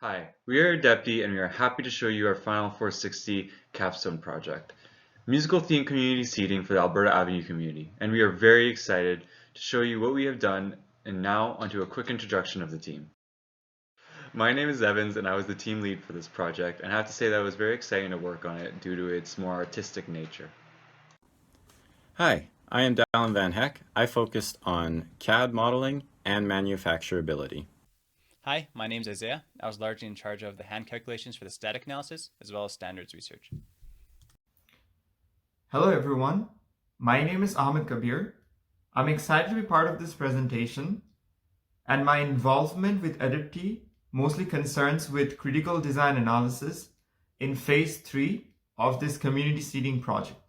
Hi, we are ADEPTI and we are happy to show you our Final 460 Capstone project, musical theme community seating for the Alberta Avenue community, and we are very excited to show you what we have done. And now onto a quick introduction of the team. My name is Evans and I was the team lead for this project, and I have to say that it was very exciting to work on it due to its more artistic nature. Hi, I am Dallin Van Heck. I focused on CAD modeling and manufacturability. Hi, my name is Isaiah. I was largely in charge of the hand calculations for the static analysis as well as standards research. Hello everyone, my name is Ahmed Kabir. I'm excited to be part of this presentation, and my involvement with ADEPTI mostly concerns with critical design analysis in phase 3 of this community seating project.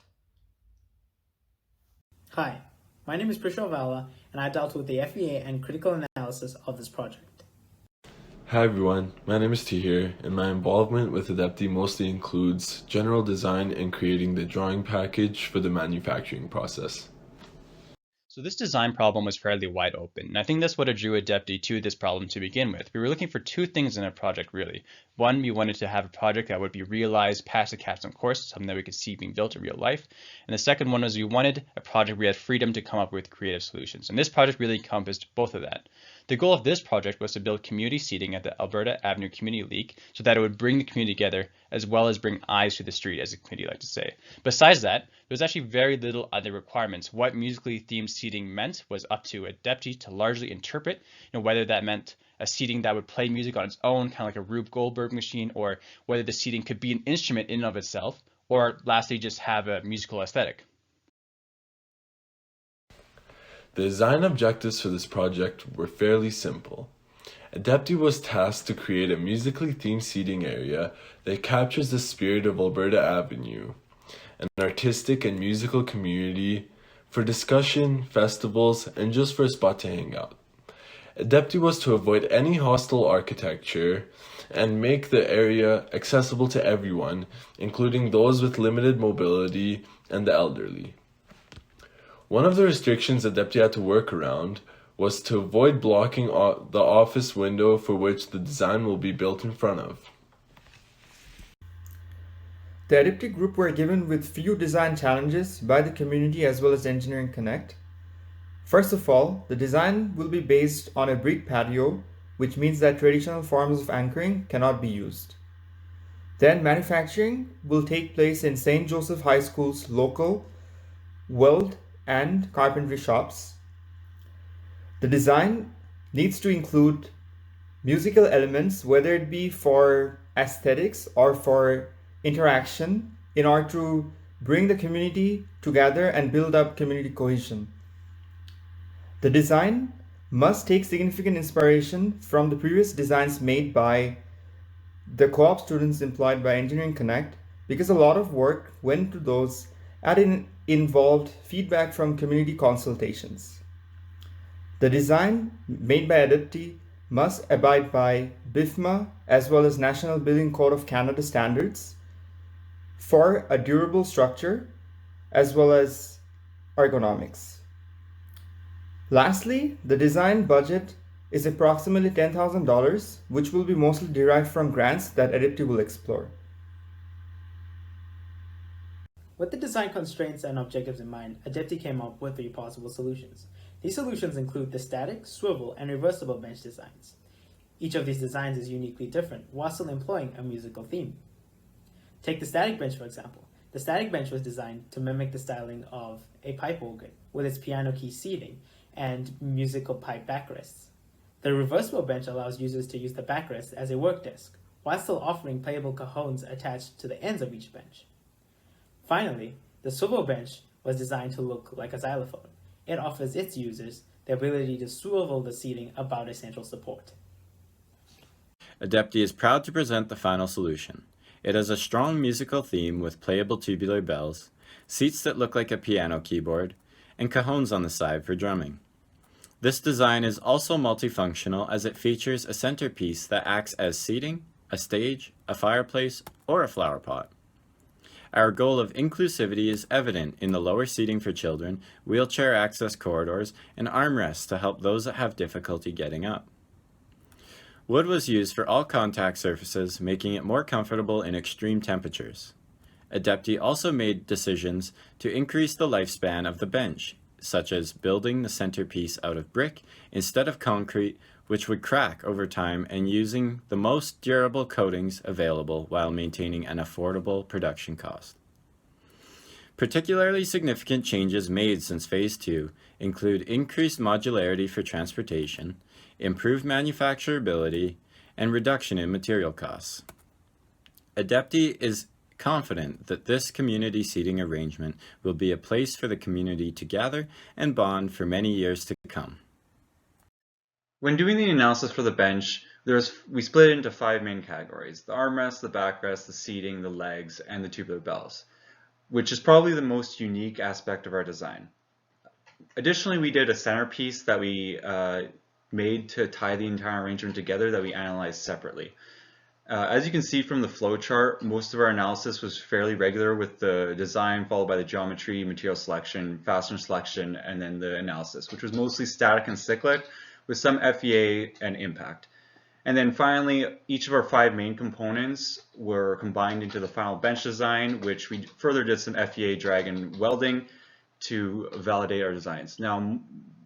Hi, my name is Prishal Vala, and I dealt with the FEA and critical analysis of this project. Hi everyone, my name is Tahir, and my involvement with ADEPTI mostly includes general design and creating the drawing package for the manufacturing process. So this design problem was fairly wide open, and I think that's what drew ADEPTI to this problem to begin with. We were looking for two things in a project, really. One, we wanted to have a project that would be realized past the Capstone course, something that we could see being built in real life. And the second one was we wanted a project where we had freedom to come up with creative solutions. And this project really encompassed both of that. The goal of this project was to build community seating at the Alberta Avenue Community League so that it would bring the community together as well as bring eyes to the street, as the community liked to say. Besides that, there's actually very little other requirements. What musically themed seating meant was up to ADEPTI to largely interpret, whether that meant a seating that would play music on its own, kind of like a Rube Goldberg machine, or whether the seating could be an instrument in and of itself, or lastly, just have a musical aesthetic. The design objectives for this project were fairly simple. ADEPTI was tasked to create a musically themed seating area that captures the spirit of Alberta Avenue, an artistic and musical community for discussion, festivals, and just for a spot to hang out. ADEPTI was to avoid any hostile architecture and make the area accessible to everyone, including those with limited mobility and the elderly. One of the restrictions ADEPTI had to work around was to avoid blocking the office window for which the design will be built in front of. The ADEPTI group were given with few design challenges by the community as well as Engineering Connect. First of all, the design will be based on a brick patio, which means that traditional forms of anchoring cannot be used. Then manufacturing will take place in St. Joseph High School's local weld and carpentry shops. The design needs to include musical elements, whether it be for aesthetics or for interaction, in order to bring the community together and build up community cohesion. The design must take significant inspiration from the previous designs made by the co-op students employed by Engineering Connect, because a lot of work went to those and involved feedback from community consultations. The design made by ADEPTI must abide by BIFMA as well as National Building Code of Canada standards for a durable structure as well as ergonomics. Lastly, the design budget is approximately $10,000, which will be mostly derived from grants that ADEPTI will explore. With the design constraints and objectives in mind, ADEPTI came up with 3 possible solutions. These solutions include the static, swivel, and reversible bench designs. Each of these designs is uniquely different, while still employing a musical theme. Take the static bench, for example. The static bench was designed to mimic the styling of a pipe organ, with its piano key seating and musical pipe backrests. The reversible bench allows users to use the backrest as a work desk, while still offering playable cajones attached to the ends of each bench. Finally, the swivel bench was designed to look like a xylophone. It offers its users the ability to swivel the seating about a central support. ADEPTI is proud to present the final solution. It has a strong musical theme with playable tubular bells, seats that look like a piano keyboard, and cajones on the side for drumming. This design is also multifunctional as it features a centerpiece that acts as seating, a stage, a fireplace, or a flower pot. Our goal of inclusivity is evident in the lower seating for children, wheelchair access corridors, and armrests to help those that have difficulty getting up. Wood was used for all contact surfaces, making it more comfortable in extreme temperatures. ADEPTI also made decisions to increase the lifespan of the bench, such as building the centerpiece out of brick instead of concrete, which would crack over time, and using the most durable coatings available while maintaining an affordable production cost. Particularly significant changes made since Phase 2 include increased modularity for transportation, improved manufacturability, and reduction in material costs. ADEPTI is confident that this community seating arrangement will be a place for the community to gather and bond for many years to come. When doing the analysis for the bench, we split it into 5 main categories: the armrest, the backrest, the seating, the legs, and the tubular bells, which is probably the most unique aspect of our design. Additionally, we did a centerpiece that we made to tie the entire arrangement together that we analyzed separately. As you can see from the flow chart, most of our analysis was fairly regular, with the design followed by the geometry, material selection, fastener selection, and then the analysis, which was mostly static and cyclic, with some FEA and impact. And then finally, each of our 5 main components were combined into the final bench design, which we further did some FEA drag and welding to validate our designs. Now,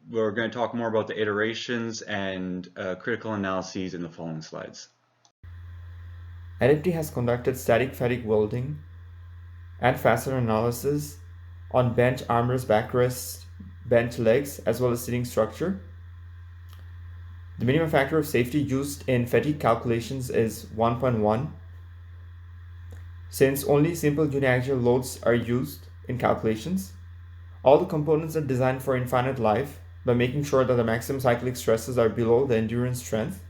we're going to talk more about the iterations and critical analyses in the following slides. ADEPTI has conducted static fatigue welding and fastener analysis on bench armrest, backrest, bench legs, as well as seating structure. The minimum factor of safety used in fatigue calculations is 1.1. Since only simple uniaxial loads are used in calculations, all the components are designed for infinite life by making sure that the maximum cyclic stresses are below the endurance strength.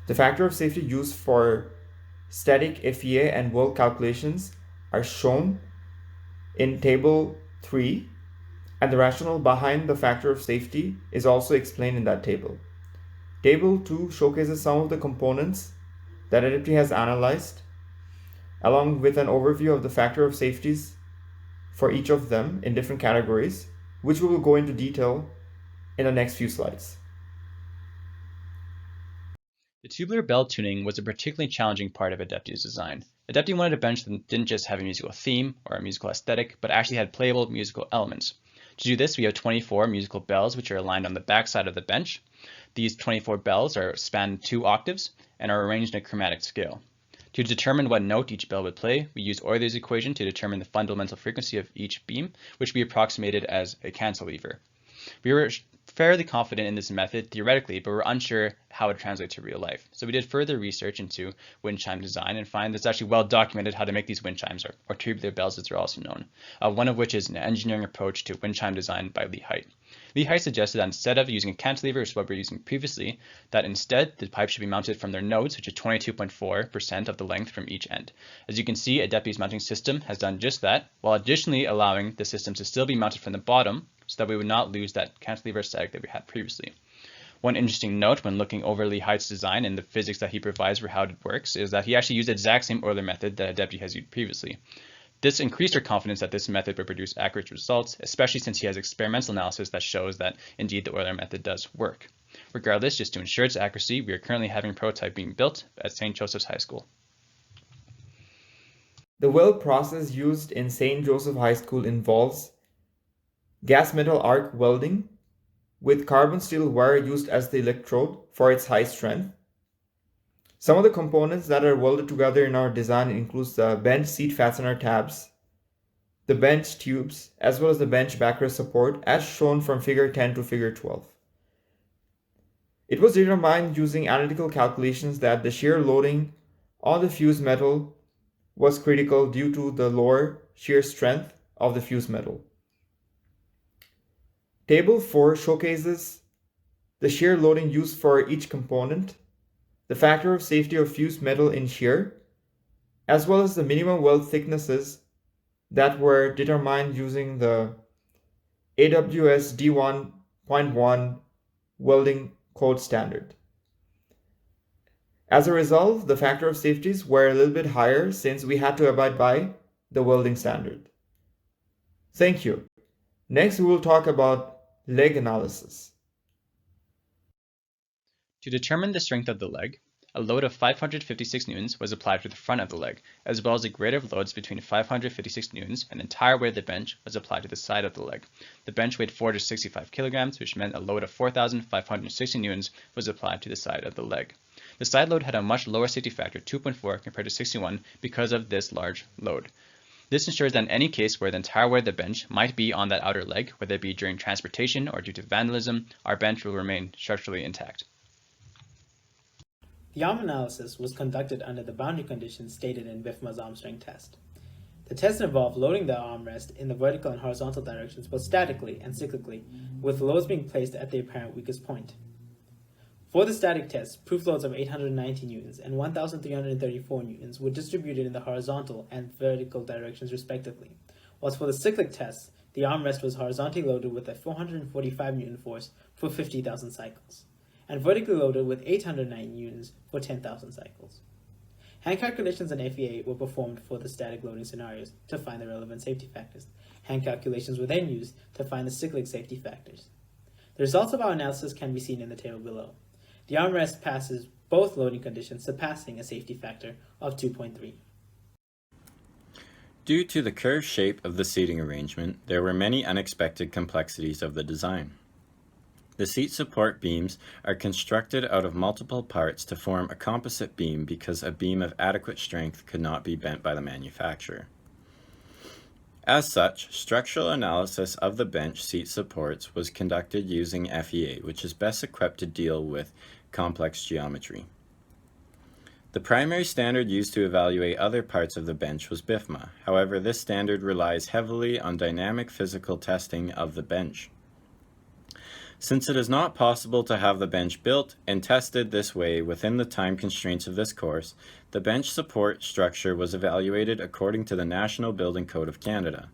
The factor of safety used for static FEA and weld calculations are shown in Table 3, and the rationale behind the factor of safety is also explained in that table. Table 2 showcases some of the components that ADEPTI has analyzed, along with an overview of the factor of safeties for each of them in different categories, which we will go into detail in the next few slides. The tubular bell tuning was a particularly challenging part of ADEPTI's design. ADEPTI wanted a bench that didn't just have a musical theme or a musical aesthetic, but actually had playable musical elements. To do this, we have 24 musical bells which are aligned on the back side of the bench. These 24 bells span 2 octaves and are arranged in a chromatic scale. To determine what note each bell would play, we use Euler's equation to determine the fundamental frequency of each beam, which we approximated as a cantilever. We were fairly confident in this method theoretically, but we're unsure how it translates to real life. So we did further research into wind chime design and find it's actually well documented how to make these wind chimes, or tubular bells as they're also known, one of which is an engineering approach to wind chime design by Lee Height. Lee Height suggested that instead of using a cantilever, which is what we were using previously, that instead the pipe should be mounted from their nodes, which is 22.4% of the length from each end. As you can see, ADEPTI's mounting system has done just that, while additionally allowing the system to still be mounted from the bottom, so that we would not lose that cantilever aesthetic that we had previously. One interesting note when looking over Lee Height's design and the physics that he provides for how it works is that he actually used the exact same Euler method that ADEPTI has used previously. This increased our confidence that this method would produce accurate results, especially since he has experimental analysis that shows that indeed the Euler method does work. Regardless, just to ensure its accuracy, we are currently having a prototype being built at St. Joseph's High School. The weld process used in St. Joseph High School involves gas metal arc welding with carbon steel wire used as the electrode for its high strength. Some of the components that are welded together in our design includes the bench seat fastener tabs, the bench tubes, as well as the bench backrest support as shown from figure 10 to figure 12. It was determined using analytical calculations that the shear loading on the fused metal was critical due to the lower shear strength of the fused metal. Table 4 showcases the shear loading used for each component, the factor of safety of fused metal in shear, as well as the minimum weld thicknesses that were determined using the AWS D1.1 welding code standard. As a result, the factor of safeties were a little bit higher since we had to abide by the welding standard. Thank you. Next, we will talk about leg analysis. To determine the strength of the leg, a load of 556 newtons was applied to the front of the leg, as well as a grid of loads between 556 newtons and the entire weight of the bench was applied to the side of the leg. The bench weighed 465 kilograms, which meant a load of 4,560 newtons was applied to the side of the leg. The side load had a much lower safety factor, 2.4 compared to 61, because of this large load. This ensures that in any case where the entire weight of the bench might be on that outer leg, whether it be during transportation or due to vandalism, our bench will remain structurally intact. The arm analysis was conducted under the boundary conditions stated in BIFMA's arm strength test. The test involved loading the armrest in the vertical and horizontal directions both statically and cyclically, with loads being placed at the apparent weakest point. For the static test, proof loads of 890 newtons and 1,334 newtons were distributed in the horizontal and vertical directions respectively, whilst for the cyclic test, the armrest was horizontally loaded with a 445 newton force for 50,000 cycles, and vertically loaded with 809 newtons for 10,000 cycles. Hand calculations and FEA were performed for the static loading scenarios to find the relevant safety factors. Hand calculations were then used to find the cyclic safety factors. The results of our analysis can be seen in the table below. The armrest passes both loading conditions, surpassing a safety factor of 2.3. Due to the curved shape of the seating arrangement, there were many unexpected complexities of the design. The seat support beams are constructed out of multiple parts to form a composite beam because a beam of adequate strength could not be bent by the manufacturer. As such, structural analysis of the bench seat supports was conducted using FEA, which is best equipped to deal with complex geometry. The primary standard used to evaluate other parts of the bench was BIFMA. However, this standard relies heavily on dynamic physical testing of the bench. Since it is not possible to have the bench built and tested this way within the time constraints of this course, the bench support structure was evaluated according to the National Building Code of Canada.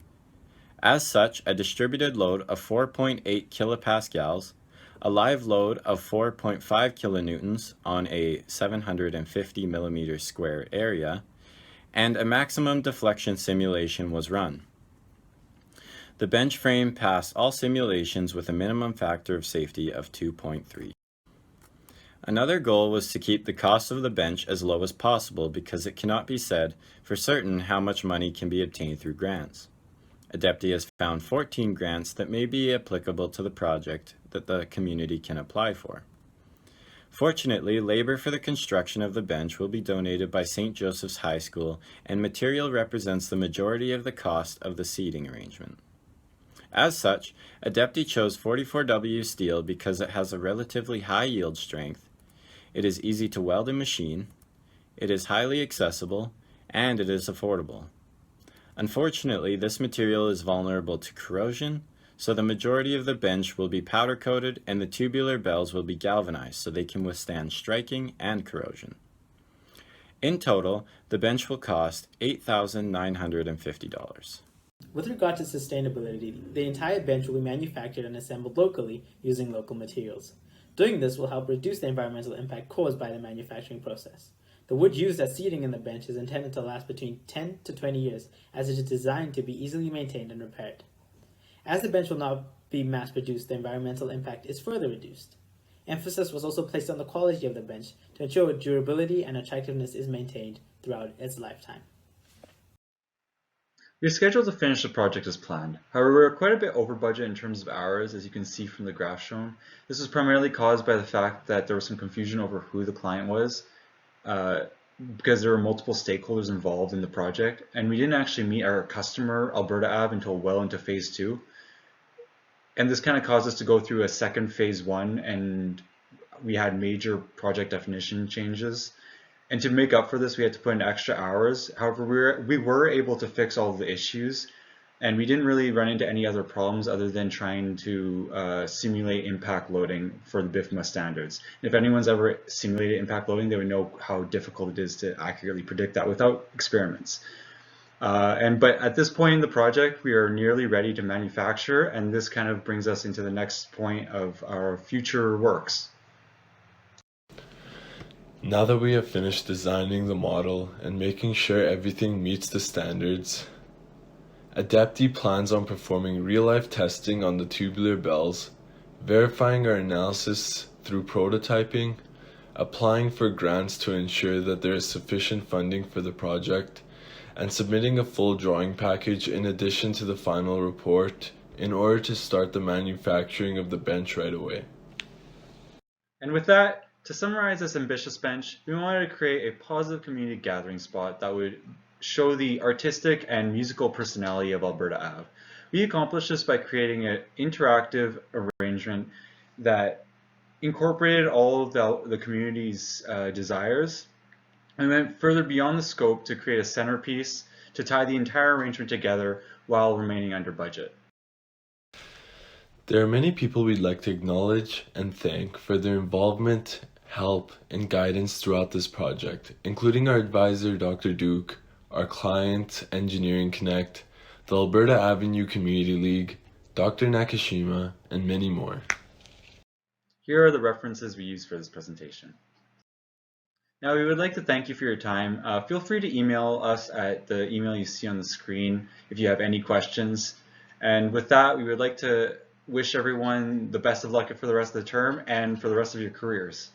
As such, a distributed load of 4.8 kilopascals, a live load of 4.5 kilonewtons on a 750 millimeter square area, and a maximum deflection simulation was run. The bench frame passed all simulations with a minimum factor of safety of 2.3. Another goal was to keep the cost of the bench as low as possible because it cannot be said for certain how much money can be obtained through grants. ADEPTI has found 14 grants that may be applicable to the project that the community can apply for. Fortunately, labor for the construction of the bench will be donated by St. Joseph's High School, and material represents the majority of the cost of the seating arrangement. As such, ADEPTI chose 44W steel because it has a relatively high yield strength, it is easy to weld and machine, it is highly accessible, and it is affordable. Unfortunately, this material is vulnerable to corrosion, so the majority of the bench will be powder coated and the tubular bells will be galvanized so they can withstand striking and corrosion. In total, the bench will cost $8,950. With regard to sustainability, the entire bench will be manufactured and assembled locally using local materials. Doing this will help reduce the environmental impact caused by the manufacturing process. The wood used as seating in the bench is intended to last between 10 to 20 years, as it is designed to be easily maintained and repaired. As the bench will not be mass-produced, the environmental impact is further reduced. Emphasis was also placed on the quality of the bench to ensure durability and attractiveness is maintained throughout its lifetime. We are scheduled to finish the project as planned. However, we are quite a bit over budget in terms of hours, as you can see from the graph shown. This was primarily caused by the fact that there was some confusion over who the client was, because there were multiple stakeholders involved in the project, and we didn't actually meet our customer, Alberta Ave, until well into phase 2. And this kind of caused us to go through a second phase 1, and we had major project definition changes. And to make up for this, we had to put in extra hours. However, we were able to fix all of the issues, and we didn't really run into any other problems other than trying to simulate impact loading for the BIFMA standards. If anyone's ever simulated impact loading, they would know how difficult it is to accurately predict that without experiments. But at this point in the project, we are nearly ready to manufacture, and this kind of brings us into the next point of our future works. Now that we have finished designing the model and making sure everything meets the standards, ADEPTI plans on performing real-life testing on the tubular bells, verifying our analysis through prototyping, applying for grants to ensure that there is sufficient funding for the project, and submitting a full drawing package in addition to the final report in order to start the manufacturing of the bench right away. And with that, to summarize this ambitious bench, we wanted to create a positive community gathering spot that would show the artistic and musical personality of Alberta Ave. We accomplished this by creating an interactive arrangement that incorporated all of the community's desires and went further beyond the scope to create a centerpiece to tie the entire arrangement together while remaining under budget. There are many people we'd like to acknowledge and thank for their involvement, help, and guidance throughout this project, including our advisor, Dr. Duke, our client, Engineering Connect, the Alberta Avenue Community League, Dr. Nakashima, and many more. Here are the references we used for this presentation. Now, we would like to thank you for your time. Feel free to email us at the email you see on the screen if you have any questions. And with that, we would like to wish everyone the best of luck for the rest of the term and for the rest of your careers.